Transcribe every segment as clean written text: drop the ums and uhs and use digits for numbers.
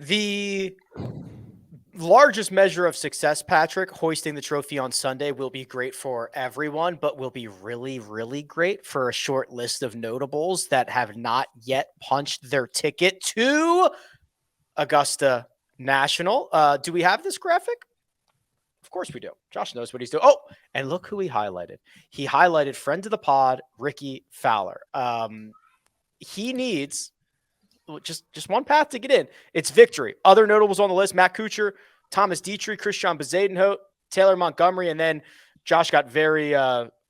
The largest measure of success, Patrick, hoisting the trophy on Sunday will be great for everyone, but will be really, really great for a short list of notables that have not yet punched their ticket to Augusta National. Do we have this graphic? Of course we do. Josh knows what he's doing. Oh, and look who he highlighted. He highlighted friend of the pod, Rickie Fowler. He needs just one path to get in. It's victory. Other notables on the list: Matt Kuchar, Thomas Dietrich, Christian Bezuidenhout, Taylor Montgomery, and then Josh got very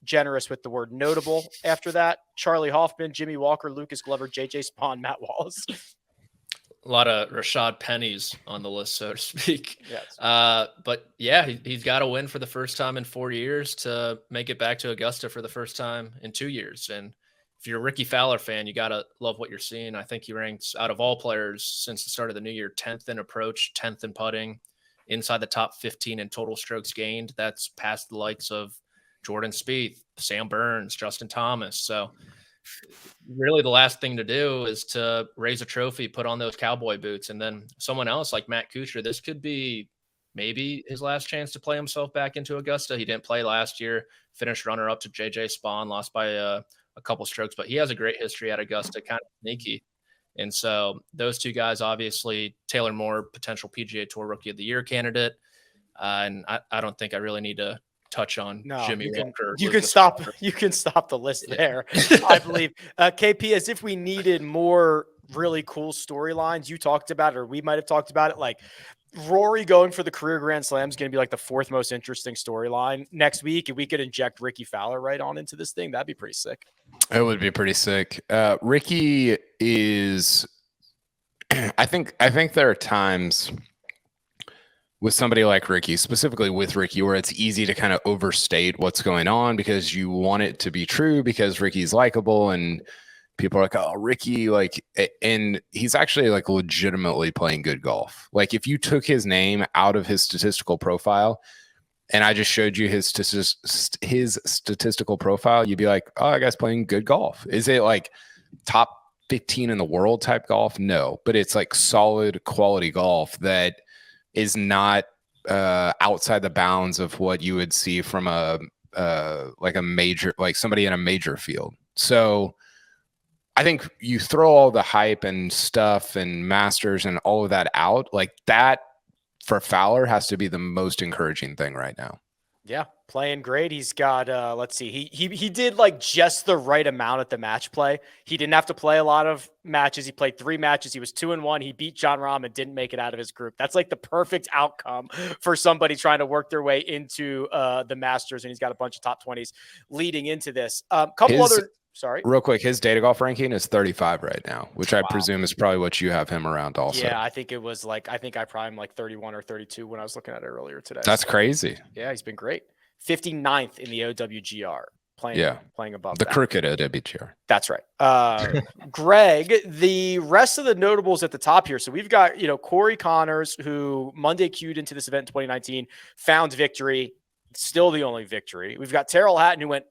generous with the word notable after that. Charlie Hoffman, Jimmy Walker, Lucas Glover, JJ Spawn, Matt Wallace. A lot of Rashad pennies on the list, so to speak. Yes. But yeah, he's got to win for the first time in 4 years to make it back to Augusta for the first time in 2 years. And if you're a Rickie Fowler fan, you got to love what you're seeing. I think he ranks, out of all players since the start of the new year, 10th in approach, 10th in putting, inside the top 15 in total strokes gained. That's past the likes of Jordan Spieth, Sam Burns, Justin Thomas. So really the last thing to do is to raise a trophy, put on those cowboy boots, and then someone else like Matt Kuchar, this could be maybe his last chance to play himself back into Augusta. He didn't play last year, finished runner up to JJ Spawn, lost by a couple strokes, but he has a great history at Augusta, kind of sneaky. And so those two guys, obviously Taylor Moore, potential PGA Tour Rookie of the Year candidate. And I don't think I really need to touch on Jimmy Walker. You can stop the list there. I believe KP, as if we needed more really cool storylines. You talked about it, or we might have talked about it. Like Rory going for the career Grand Slam is going to be like the fourth most interesting storyline next week. If we could inject Rickie Fowler right on into this thing, that'd be pretty sick. It would be pretty sick. Rickie is, I think there are times with somebody like Rickie, specifically with Rickie, where it's easy to kind of overstate what's going on because you want it to be true because Rickie's likable and people are like, oh, Rickie, like, and he's actually like legitimately playing good golf. Like if you took his name out of his statistical profile and I just showed you his statistical profile, you'd be like, oh, that guy's playing good golf. Is it like top 15 in the world type golf? No, but it's like solid quality golf that is not outside the bounds of what you would see from a major, like somebody in a major field. So I think you throw all the hype and stuff and Masters and all of that out, like that for Fowler has to be the most encouraging thing right now. Yeah, playing great. He's got let's see. He did like just the right amount at the match play. He didn't have to play a lot of matches. He played 3 matches. He was 2-1. He beat Jon Rahm and didn't make it out of his group. That's like the perfect outcome for somebody trying to work their way into the Masters, and he's got a bunch of top 20s leading into this. Real quick, his data golf ranking is 35 right now, which I presume is probably what you have him around also. Yeah, I think it was like, I probably am like 31 or 32 when I was looking at it earlier today. That's crazy. Yeah, he's been great. 59th in the OWGR, playing above the crooked OWGR. That's right. Greg, the rest of the notables at the top here. So we've got, Corey Connors, who Monday queued into this event in 2019, found victory, still the only victory. We've got Terrell Hatton, who went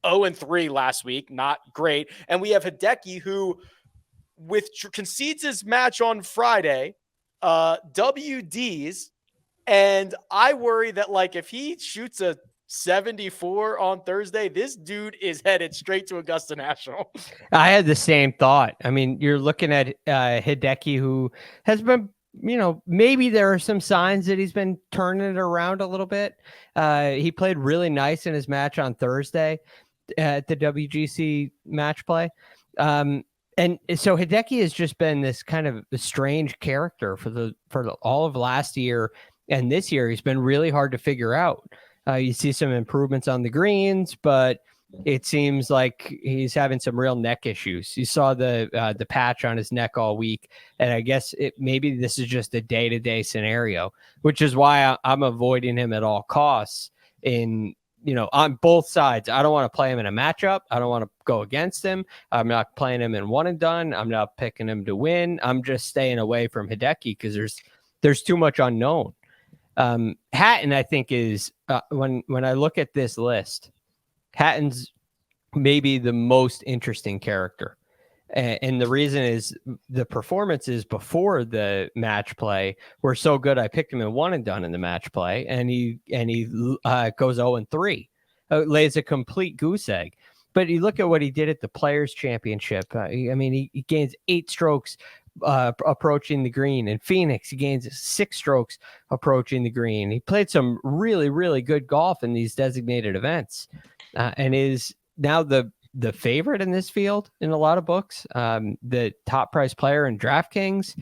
0-3 last week, not great. And we have Hideki, who concedes his match on Friday, WDs, and I worry that like if he shoots a 74 on Thursday, this dude is headed straight to Augusta National. I had the same thought. I mean, you're looking at Hideki, who has been, maybe there are some signs that he's been turning it around a little bit. He played really nice in his match on Thursday at the WGC match play. And so Hideki has just been this kind of a strange character for all of last year. And this year he's been really hard to figure out. You see some improvements on the greens, but it seems like he's having some real neck issues. You saw the patch on his neck all week. And I guess maybe this is just a day-to-day scenario, which is why I'm avoiding him at all costs on both sides. I don't want to play him in a matchup. I don't want to go against him. I'm not playing him in one and done. I'm not picking him to win. I'm just staying away from Hideki because there's too much unknown. Hatton, I think, is when I look at this list, Hatton's maybe the most interesting character. And the reason is the performances before the match play were so good. I picked him in one and done in the match play, and he goes 0-3, lays a complete goose egg. But you look at what he did at the Players Championship. He gains 8 strokes approaching the green. In Phoenix, he gains 6 strokes approaching the green. He played some really, really good golf in these designated events, and is now the favorite in this field in a lot of books. The top price player in DraftKings.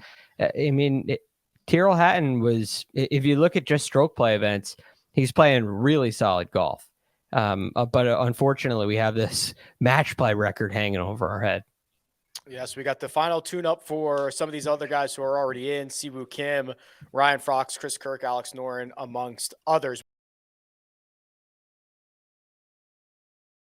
Tyrrell Hatton was, if you look at just stroke play events, he's playing really solid golf. But unfortunately, we have this match play record hanging over our head. Yes, we got the final tune-up for some of these other guys who are already in: Siwoo Kim, Ryan Fox, Chris Kirk, Alex Noren, amongst others.